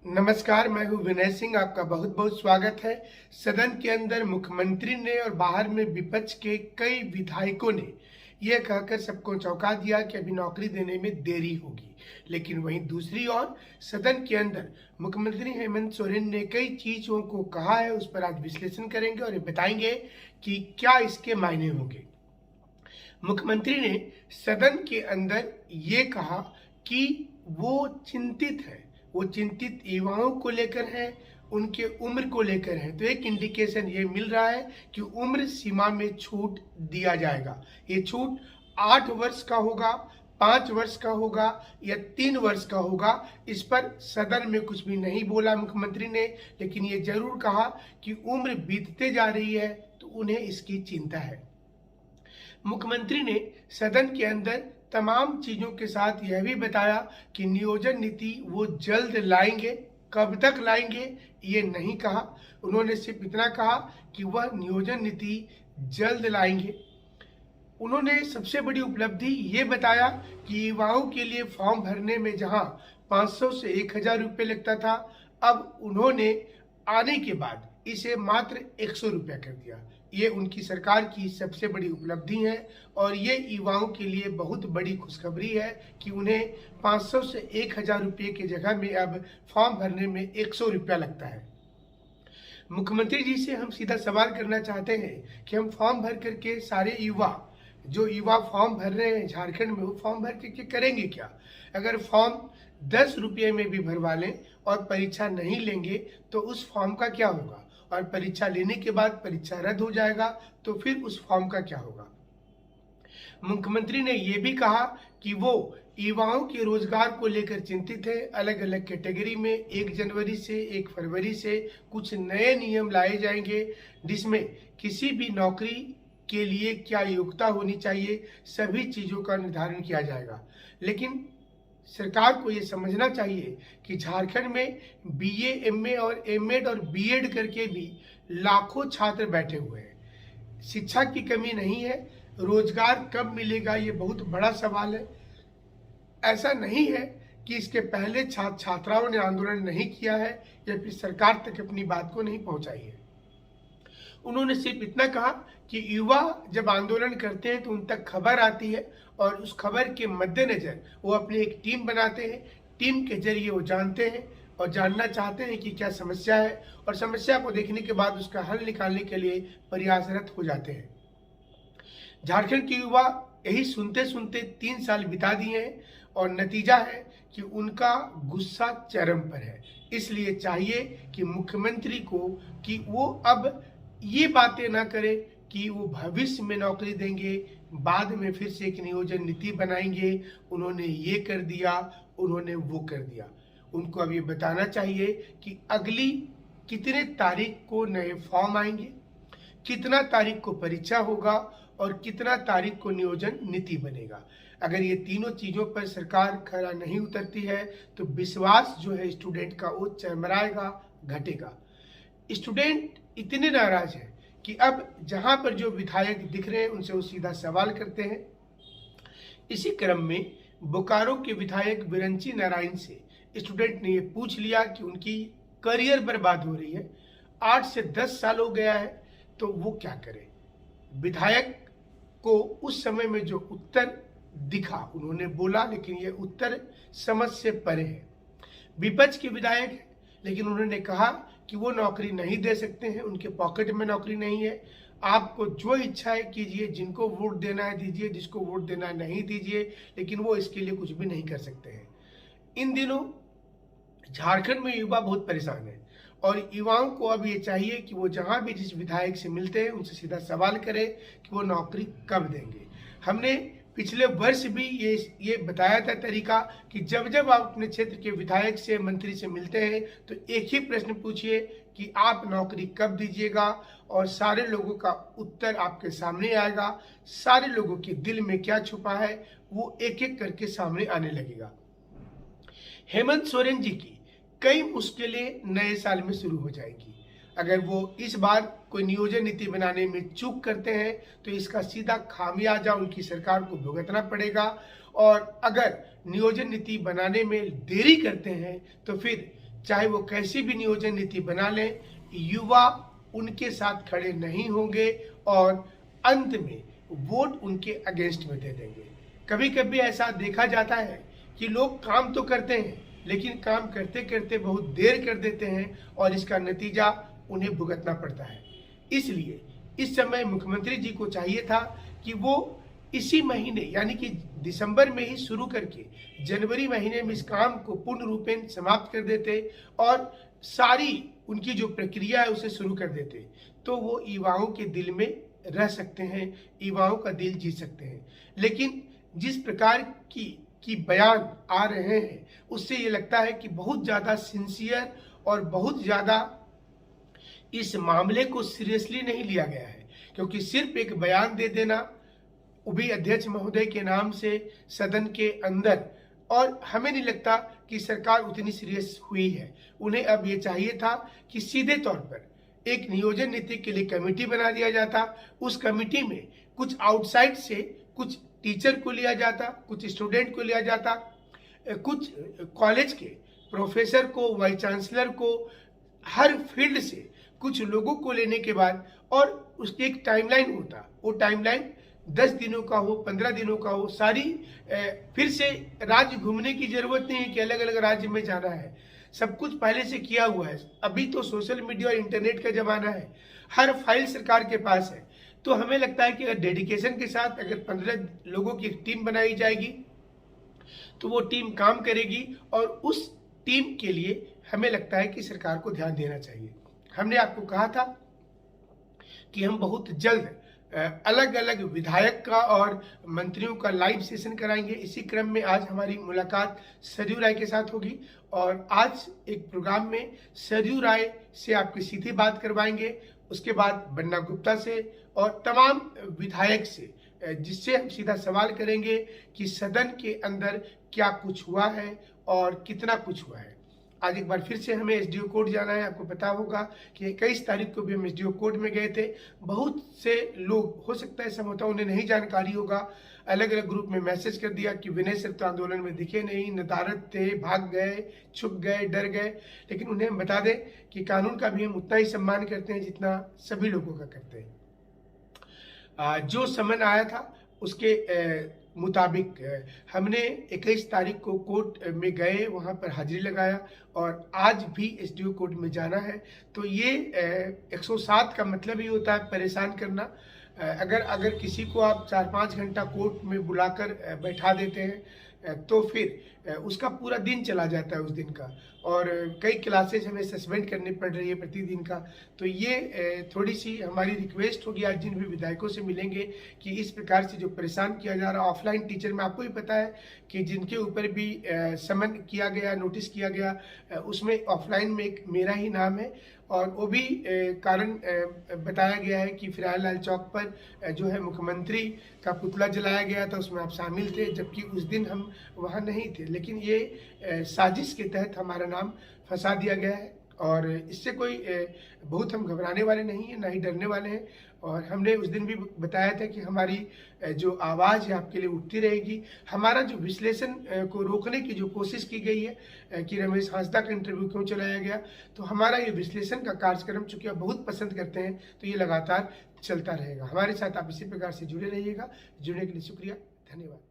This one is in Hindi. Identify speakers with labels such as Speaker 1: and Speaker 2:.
Speaker 1: नमस्कार, मैं हूं विनय सिंह। आपका बहुत बहुत स्वागत है। सदन के अंदर मुख्यमंत्री ने और बाहर में विपक्ष के कई विधायकों ने यह कहकर सबको चौंका दिया कि अभी नौकरी देने में देरी होगी, लेकिन वहीं दूसरी ओर सदन के अंदर मुख्यमंत्री हेमंत सोरेन ने कई चीजों को कहा है। उस पर आज विश्लेषण करेंगे और ये बताएंगे कि क्या इसके मायने होंगे। मुख्यमंत्री ने सदन के अंदर ये कहा कि वो चिंतित है, वो चिंतित युवाओं को लेकर है, उनके उम्र को लेकर है। तो एक इंडिकेशन ये मिल रहा है कि उम्र सीमा में छूट दिया जाएगा। ये छूट 8 वर्ष का होगा, 5 वर्ष का होगा या 3 वर्ष का होगा। इस पर सदन में कुछ भी नहीं बोला मुख्यमंत्री ने, लेकिन ये जरूर कहा कि उम्र बीतते जा रही है तो उन्हें इसकी चिंता है। मुख्यमंत्री ने सदन के अंदर तमाम चीजों के साथ यह भी बताया कि नियोजन नीति वो जल्द लाएंगे। कब तक लाएंगे ये नहीं कहा। उन्होंने सिर्फ इतना कहा कि वह नियोजन नीति जल्द लाएंगे। उन्होंने सबसे बड़ी उपलब्धि ये बताया कि युवाओं के लिए फॉर्म भरने में जहां 500 से 1000 रुपये लगता था, अब उन्होंने आने के बाद इसे मात्र 100 रुपया कर दिया। ये उनकी सरकार की सबसे बड़ी उपलब्धि है और ये युवाओं के लिए बहुत बड़ी खुशखबरी है कि उन्हें 500 से 1000 रुपये की जगह में अब फॉर्म भरने में 100 रुपया लगता है। मुख्यमंत्री जी से हम सीधा सवाल करना चाहते हैं कि हम फॉर्म भर करके सारे युवा फॉर्म भर रहे हैं झारखंड में, वो फॉर्म भर करके करेंगे क्या? अगर फॉर्म 10 रुपये में भी भरवा लें और परीक्षा नहीं लेंगे तो उस फॉर्म का क्या होगा? और परीक्षा लेने के बाद परीक्षा रद्द हो जाएगा तो फिर उस फॉर्म का क्या होगा? मुख्यमंत्री ने यह भी कहा कि वो युवाओं के रोजगार को लेकर चिंतित है। अलग अलग कैटेगरी में 1 जनवरी से 1 फरवरी से कुछ नए नियम लाए जाएंगे, जिसमें किसी भी नौकरी के लिए क्या योग्यता होनी चाहिए, सभी चीजों का निर्धारण किया जाएगा। लेकिन सरकार को ये समझना चाहिए कि झारखंड में बीए, एमए और एमएड और बीएड करके भी लाखों छात्र बैठे हुए हैं। शिक्षा की कमी नहीं है, रोजगार कब मिलेगा ये बहुत बड़ा सवाल है। ऐसा नहीं है कि इसके पहले छात्राओं ने आंदोलन नहीं किया है या फिर सरकार तक अपनी बात को नहीं पहुंचाई है। उन्होंने सिर्फ इतना कहा कि युवा जब आंदोलन करते हैं तो उन तक खबर आती है और उस खबर के मद्देनजर वो अपनी एक टीम बनाते हैं। टीम के जरिए वो जानते हैं और जानना चाहते हैं कि क्या समस्या है, और समस्या को देखने के बाद उसका हल निकालने के लिए प्रयासरत हो जाते हैं। झारखंड के युवा यही सुनते सुनते 3 साल बिता दिए हैं और नतीजा है कि उनका गुस्सा चरम पर है। इसलिए चाहिए कि मुख्यमंत्री को कि वो अब ये बातें ना करे कि वो भविष्य में नौकरी देंगे, बाद में फिर से एक नियोजन नीति बनाएंगे, उन्होंने ये कर दिया, उन्होंने वो कर दिया। उनको अब ये बताना चाहिए कि अगली कितने तारीख को नए फॉर्म आएंगे, कितना तारीख को परीक्षा होगा और कितना तारीख को नियोजन नीति बनेगा। अगर ये तीनों चीजों पर सरकार खरा नहीं उतरती है तो विश्वास जो है स्टूडेंट का वो चरमराएगा, घटेगा। स्टूडेंट इतने नाराज हैं कि अब जहां पर जो विधायक दिख रहे हैं उनसे वो सीधा सवाल करते हैं। इसी क्रम में बोकारो के विधायक बिरंची नारायण से स्टूडेंट ने ये पूछ लिया कि उनकी करियर बर्बाद हो रही है, 8 से 10 साल हो गया है, तो वो क्या करें। विधायक को उस समय में जो उत्तर दिखा उन्होंने बोला, लेकिन ये उत्तर समझ से परे है। विपक्ष के विधायक है, लेकिन उन्होंने कहा कि वो नौकरी नहीं दे सकते हैं, उनके पॉकेट में नौकरी नहीं है। आपको जो इच्छा है कीजिए, जिनको वोट देना है दीजिए, जिसको वोट देना है नहीं दीजिए, लेकिन वो इसके लिए कुछ भी नहीं कर सकते हैं। इन दिनों झारखंड में युवा बहुत परेशान है और युवाओं को अब ये चाहिए कि वो जहां भी जिस विधायक से मिलते हैं उनसे सीधा सवाल करें कि वो नौकरी कब देंगे। हमने पिछले वर्ष भी ये बताया था तरीका कि जब जब आप अपने क्षेत्र के विधायक से, मंत्री से मिलते हैं तो एक ही प्रश्न पूछिए कि आप नौकरी कब दीजिएगा, और सारे लोगों का उत्तर आपके सामने आएगा। सारे लोगों के दिल में क्या छुपा है वो एक एक करके सामने आने लगेगा। हेमंत सोरेन जी की कई मुश्किलें नए साल में शुरू हो जाएंगी। अगर वो इस बार कोई नियोजन नीति बनाने में चूक करते हैं तो इसका सीधा खामियाजा उनकी सरकार को भुगतना पड़ेगा, और अगर नियोजन नीति बनाने में देरी करते हैं तो फिर चाहे वो कैसी भी नियोजन नीति बना लें, युवा उनके साथ खड़े नहीं होंगे और अंत में वोट उनके अगेंस्ट में दे देंगे। कभी कभी ऐसा देखा जाता है कि लोग काम तो करते हैं लेकिन काम करते करते बहुत देर कर देते हैं और इसका नतीजा उन्हें भुगतना पड़ता है। इसलिए इस समय मुख्यमंत्री जी को चाहिए था कि वो इसी महीने यानी कि दिसंबर में ही शुरू करके जनवरी महीने में इस काम को पूर्ण रूपेण समाप्त कर देते और सारी उनकी जो प्रक्रिया है उसे शुरू कर देते, तो वो युवाओं के दिल में रह सकते हैं, युवाओं का दिल जीत सकते हैं। लेकिन जिस प्रकार की बयान आ रहे हैं उससे ये लगता है कि बहुत ज़्यादा सिंसियर और बहुत ज़्यादा इस मामले को सीरियसली नहीं लिया गया है, क्योंकि सिर्फ एक बयान दे देना, वो भी अध्यक्ष महोदय के नाम से सदन के अंदर, और हमें नहीं लगता कि सरकार उतनी सीरियस हुई है। उन्हें अब ये चाहिए था कि सीधे तौर पर एक नियोजन नीति के लिए कमेटी बना दिया जाता, उस कमेटी में कुछ आउटसाइड से कुछ टीचर को लिया जाता, कुछ स्टूडेंट को लिया जाता, कुछ कॉलेज के प्रोफेसर को, वाइस चांसलर को, हर फील्ड से कुछ लोगों को लेने के बाद, और उसकी एक टाइमलाइन होता, वो टाइमलाइन 10 दिनों का हो, 15 दिनों का हो, सारी फिर से राज्य घूमने की जरूरत नहीं है कि अलग अलग राज्य में जाना है, सब कुछ पहले से किया हुआ है। अभी तो सोशल मीडिया और इंटरनेट का जमाना है, हर फाइल सरकार के पास है। तो हमें लगता है कि अगर डेडिकेशन के साथ अगर 15 लोगों की एक टीम बनाई जाएगी तो वो टीम काम करेगी, और उस टीम के लिए हमें लगता है कि सरकार को ध्यान देना चाहिए। हमने आपको कहा था कि हम बहुत जल्द अलग अलग विधायक का और मंत्रियों का लाइव सेशन कराएंगे। इसी क्रम में आज हमारी मुलाकात सरयू राय के साथ होगी, और आज एक प्रोग्राम में सरयू राय से आपकी सीधी बात करवाएंगे, उसके बाद बन्ना गुप्ता से और तमाम विधायक से, जिससे हम सीधा सवाल करेंगे कि सदन के अंदर क्या कुछ हुआ है और कितना कुछ हुआ है। आज एक बार फिर से हमें एसडीओ कोर्ट जाना है। आपको पता होगा कि 21 तारीख को भी हम एसडीओ कोर्ट में गए थे। बहुत से लोग, हो सकता है समझौता उन्हें नहीं जानकारी होगा, अलग अलग ग्रुप में मैसेज कर दिया कि विनय सर तो आंदोलन में दिखे नहीं, नदारद थे, भाग गए, छुप गए, डर गए। लेकिन उन्हें हम बता दें कि कानून का भी हम उतना ही सम्मान करते हैं जितना सभी लोगों का करते हैं। जो समन आया था उसके मुताबिक हमने 21 तारीख को कोर्ट में गए, वहाँ पर हाजिरी लगाया, और आज भी एसडीओ कोर्ट में जाना है। तो ये 107 का मतलब ही होता है परेशान करना। अगर किसी को आप 4-5 घंटा कोर्ट में बुलाकर बैठा देते हैं तो फिर उसका पूरा दिन चला जाता है उस दिन का, और कई क्लासेज हमें सस्पेंड करनी पड़ रही है प्रतिदिन का। तो ये थोड़ी सी हमारी रिक्वेस्ट होगी आज जिन भी विधायकों से मिलेंगे कि इस प्रकार से जो परेशान किया जा रहा है ऑफलाइन टीचर में, आपको भी पता है कि जिनके ऊपर भी समन किया गया, नोटिस किया गया, उसमें ऑफलाइन में एक मेरा ही नाम है, और वो भी कारण बताया गया है कि फिराल लाल चौक पर जो है मुख्यमंत्री का पुतला जलाया गया था, उसमें आप शामिल थे, जबकि उस दिन हम वहाँ नहीं थे। लेकिन ये साजिश के तहत हमारा नाम फंसा दिया गया है, और इससे कोई बहुत हम घबराने वाले नहीं हैं, ना ही डरने वाले हैं। और हमने उस दिन भी बताया था कि हमारी जो आवाज़ है आपके लिए उठती रहेगी। हमारा जो विश्लेषण को रोकने की जो कोशिश की गई है कि रमेश हांसदा का इंटरव्यू क्यों चलाया गया, तो हमारा ये विश्लेषण का कार्यक्रम चूँकि आप बहुत पसंद करते हैं तो ये लगातार चलता रहेगा। हमारे साथ आप इसी प्रकार से जुड़े रहिएगा। जुड़ने के लिए शुक्रिया, धन्यवाद।